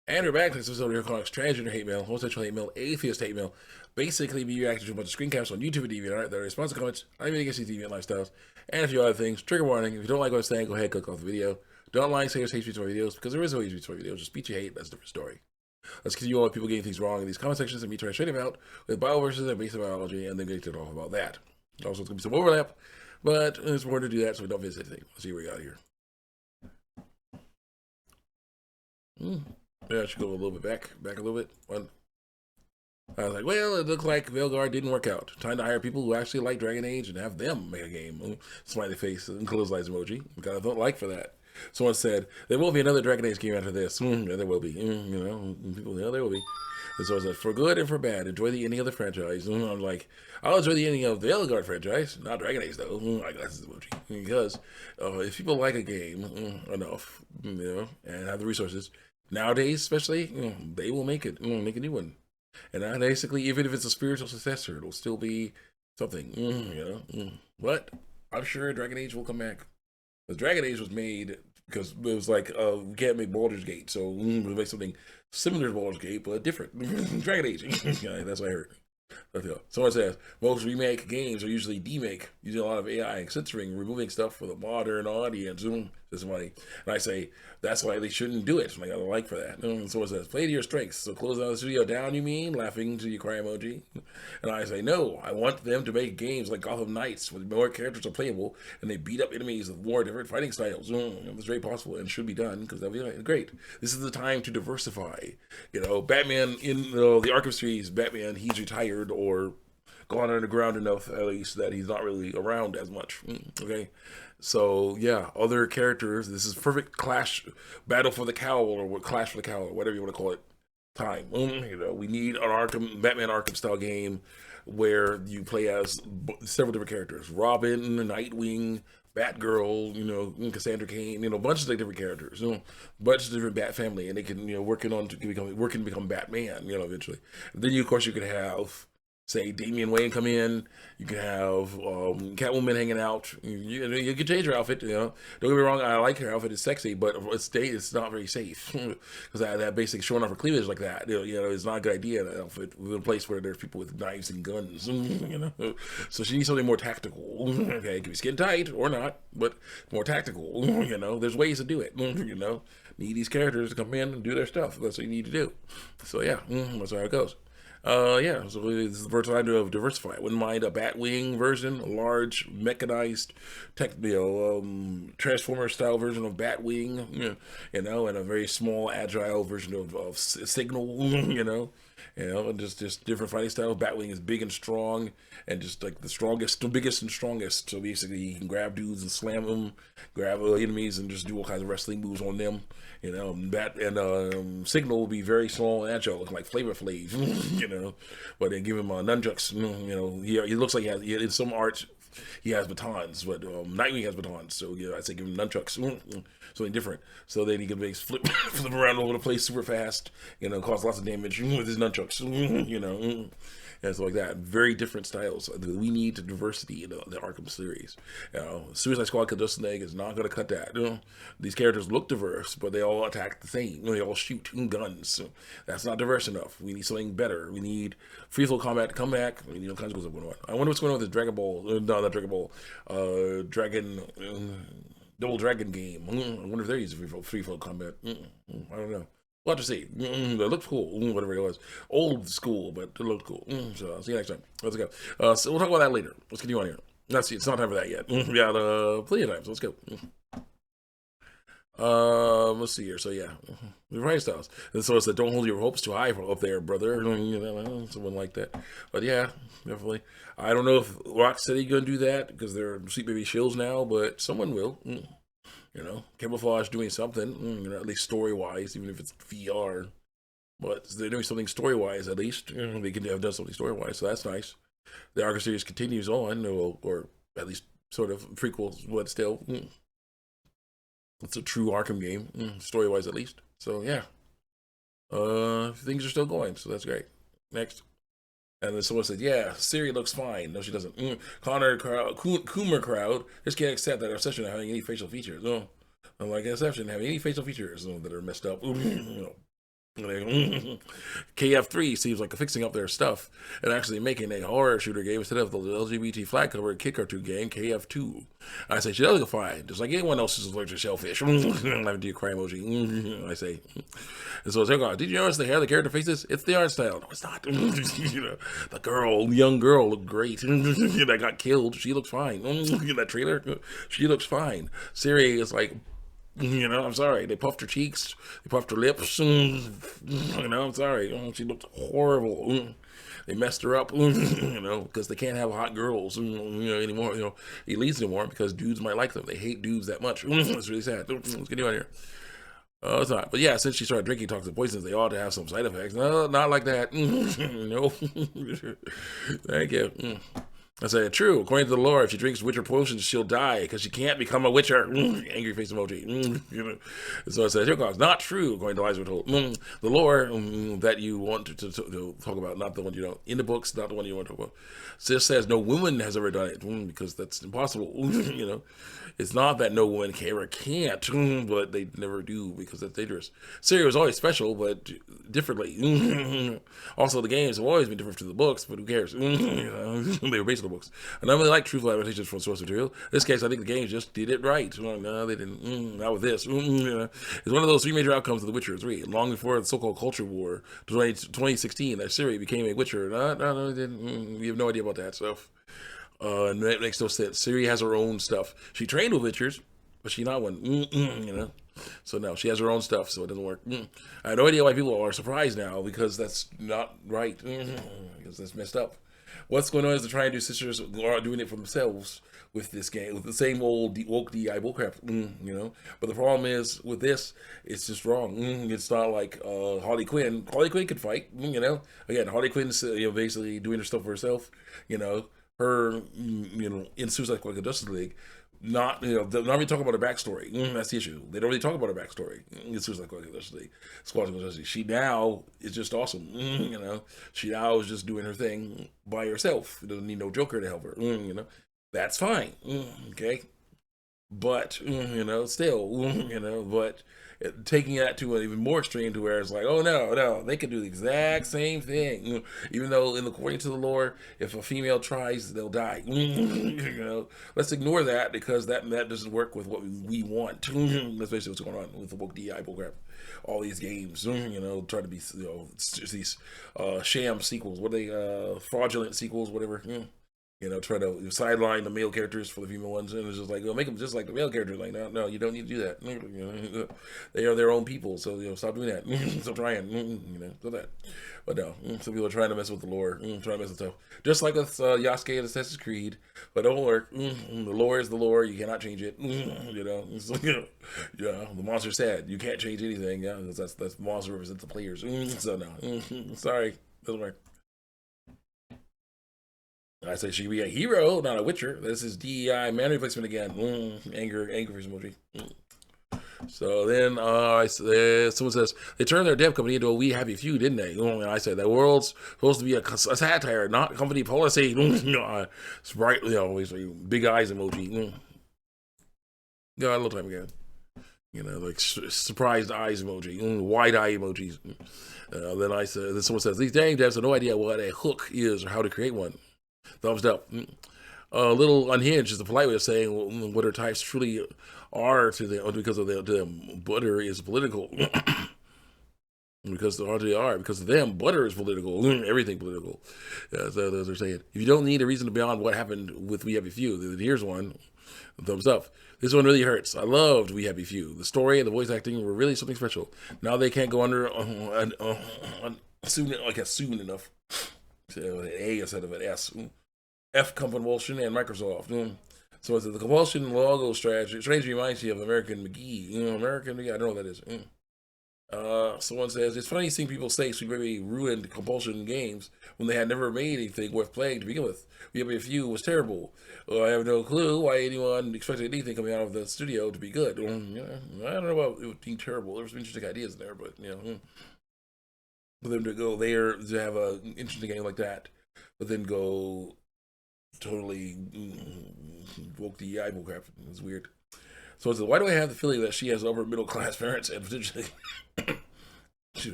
And we're back to this episode of your comics, transgender hate mail, homosexual hate mail, atheist hate mail. Basically, me reacting to a bunch of screen caps on YouTube and DeviantArt that are responsive comments. I'm going to get these deviant lifestyles and a few other things. Trigger warning: if you don't like what I'm saying, go ahead, click off the video. Don't like, say, or hate speech to my videos because there is no hate speech to my videos. Just speech you hate, that's a different story. Let's continue on with people getting things wrong in these comment sections and me trying to straighten them out with bioverses and basic biology, and then get to talk about that. Also, it's going to be some overlap, but it's important to do that so we don't miss anything. Let's see what we got here. Yeah, I should go a little bit back a little bit. I was like, well, it looks like Veilguard didn't work out. Time to hire people who actually like Dragon Age and have them make a game. Smiley face and close eyes emoji. Kind of don't like for that. Someone said, there will be another Dragon Age game after this. Yeah, there will be. People, yeah, there will be. And so I said, for good and for bad, enjoy the ending of the franchise. I'm like, I'll enjoy the ending of the Veilguard franchise, not Dragon Age though. I guess it's emoji. Because if people like a game enough, and have the resources, nowadays especially, they will make it, make a new one. And basically, even if it's a spiritual successor, it'll still be something, But I'm sure Dragon Age will come back. Because Dragon Age was made because it was like, we can't make Baldur's Gate, so we'll make something similar to Baldur's Gate, but different. Dragon Age. Yeah, that's what I heard. Someone says most remake games are usually demake, using a lot of AI and censoring, removing stuff for the modern audience. This money, and I say that's why they shouldn't do it. I got a like for that. Someone says play to your strengths. So close down the studio down. You mean laughing to you cry emoji? And I say no. I want them to make games like Gotham Knights with more characters are playable and they beat up enemies with more different fighting styles. It's very possible and should be done because that'd be great. This is the time to diversify. Batman in the Arkham series, Batman he's retired or gone underground enough at least that he's not really around as much. Okay, so yeah, other characters. This is perfect clash, battle for the cowl or clash for the cowl or whatever you want to call it. Time. We need an Batman Arkham style game where you play as several different characters: Robin, Nightwing, Batgirl, Cassandra Cain, a bunch of different characters, bunch of different Bat family, and they can, working to become Batman, eventually. And then of course you could have, say, Damian Wayne come in. You can have Catwoman hanging out. You can change her outfit. Don't get me wrong. I like her outfit. It's sexy, but it's not very safe because that basically showing off her cleavage like that. It's not a good idea. That outfit in a place where there's people with knives and guns. So she needs something more tactical. Okay, it can be skin tight or not, but more tactical. There's ways to do it. Need these characters to come in and do their stuff. That's what you need to do. So yeah, that's how it goes. Yeah, so this is the first time to diversify. I wouldn't mind a Batwing version, a large mechanized Transformer style version of Batwing, and a very small agile version of Signal, and just different fighting styles. Batwing is big and strong, and just like the biggest and strongest. So basically, you can grab dudes and slam them, grab enemies, and just do all kinds of wrestling moves on them. Signal will be very small and agile, looking like Flavor Flav, But then give him nunchucks. He looks like he has. In some art, he has batons, but Nightwing has batons. So I'd say give him nunchucks, something different. So then he can flip around all over the place super fast. Cause lots of damage with his nunchucks. And stuff like that. Very different styles. We need diversity in the Arkham series. Suicide Squad Kill Justice League is not going to cut that. These characters look diverse, but they all attack the same. They all shoot guns. So that's not diverse enough. We need something better. We need free flow combat to come back. We need all kinds of stuff going on. I wonder what's going on with the Dragon Ball. No, not Dragon Ball. Double Dragon game. I wonder if they're using free flow combat. I don't know. We'll have to see. It looked cool, whatever it was. Old school, but it looked cool. So I'll see you next time. Let's go. So we'll talk about that later. Let's continue on here. Let's see. It's not time for that yet. We got plenty of time, so let's go. Let's see here. So yeah, the writing styles. And so it's that don't hold your hopes too high up there, brother. Someone like that. But yeah, definitely. I don't know if Rocksteady gonna do that because they're Sweet Baby Shills now, but someone will. Camouflage doing something, at least story-wise, even if it's VR. But they're doing something story-wise, at least. They can have done something story-wise, so that's nice. The Arkham series continues on, or at least sort of prequels, but still. It's a true Arkham game, story-wise at least. So, yeah. Things are still going, so that's great. Next. And then someone said, yeah, Siri looks fine. No, she doesn't. Coomer crowd just can't accept that obsession of having any facial features. I'm like, exception having any facial features that are messed up. KF3 seems like fixing up their stuff and actually making a horror shooter game instead of the LGBT flag cover kid cartoon game KF2. I say she does look fine, just like anyone else who's allergic to shellfish. I do a cry emoji. I say, and so it's like, did you notice the hair the character faces? It's the art style. No, it's not. The girl, young girl, looked great. That got killed. She looks fine. That trailer, she looks fine. Siri is like, I'm sorry. They puffed her cheeks. They puffed her lips. I'm sorry. She looked horrible. They messed her up, because they can't have hot girls, anymore, elites anymore, because dudes might like them. They hate dudes that much. It's really sad. Let's get you on here. It's not. But yeah, since she started drinking toxic poisons, they ought to have some side effects. No, not like that. No. Thank you. I said, true. According to the lore, if she drinks witcher potions, she'll die because she can't become a witcher. Angry face emoji. So I said, here goes. Not true, according to lies we're told. The lore that you want to talk about, not the one you don't. In the books, not the one you want to talk about. Just says no woman has ever done it because that's impossible. It's not that no woman can or can't, but they never do because that's dangerous. Syria was always special, but differently. Also, the games have always been different to the books, but who cares? They were based on the books. And I really like truthful adaptations from source material. In this case, I think the games just did it right. No, they didn't. Not with this. It's one of those three major outcomes of The Witcher 3. Long before the so-called culture war, 2016, that Ciri became a Witcher. No, they didn't. We have no idea about that stuff. And that makes no sense. Ciri has her own stuff. She trained with Witchers, but she's not one. So no, she has her own stuff, so it doesn't work. I have no idea why people are surprised now, because that's not right. Because that's messed up. What's going on is the Triangle sisters are doing it for themselves with this game, with the same old woke DI bullcrap, But the problem is with this, it's just wrong. It's not like Harley Quinn. Harley Quinn could fight, Again, Harley Quinn's basically doing her stuff for herself, Her, in Suicide Squad Justice League. Not really talking about her backstory. That's the issue. They don't really talk about her backstory. It's Suicide Squad Justice League. She now is just awesome. She now is just doing her thing by herself. Doesn't need no Joker to help her. That's fine. Okay, but still, but taking that to an even more extreme, to where it's like, oh no, they can do the exact same thing, even though according to the lore, if a female tries, they'll die. Let's ignore that, because that doesn't work with what we want. That's basically what's going on with the woke DI bullcrap. All these games, try to be, these sham sequels. What are they? Fraudulent sequels, whatever. Try to sideline the male characters for the female ones, and it's just like, make them just like the male characters. Like, no, you don't need to do that. They are their own people, so stop doing that. Stop trying, stop that. But no, some people are trying to mess with the lore, trying to mess with stuff. Just like with Yasuke and Assassin's Creed, but don't work. The lore is the lore. You cannot change it. The monster's sad. You can't change anything. Yeah, that's monster represents the players. So no, sorry, doesn't work. I say she could be a hero, not a witcher. This is DEI man replacement again. Anger face emoji. So then someone says, they turned their dev company into a We Happy Few, didn't they? And I said, that world's supposed to be a satire, not company policy. It's bright, always big eyes emoji. A little time again. Like surprised eyes emoji, wide eye emojis. Then someone says, these dang devs have no idea what a hook is or how to create one. Thumbs up. A little unhinged is the polite way of saying what her types truly are to them, because of them. Butter is political. Because of them, butter is political. Everything political. So they're saying, if you don't need a reason beyond what happened with We Happy Few, then here's one. Thumbs up. This one really hurts. I loved We Happy Few. The story and the voice acting were really something special. Now they can't go under soon enough. So an A instead of an S. F Compulsion and Microsoft. So it's the Compulsion logo strategy. Strange reminds me of American McGee. American McGee. I don't know what that is. Someone says, it's funny seeing people say Sweet Baby ruined Compulsion games when they had never made anything worth playing to begin with. We Have a Few was terrible. I have no clue why anyone expected anything coming out of the studio to be good. I don't know about it being terrible. There was some interesting ideas in there, but for them to go there to have an interesting game like that, but then go totally woke the eye crap. It's weird. So it's why do I have the feeling that she has upper middle class parents and potentially excuse me,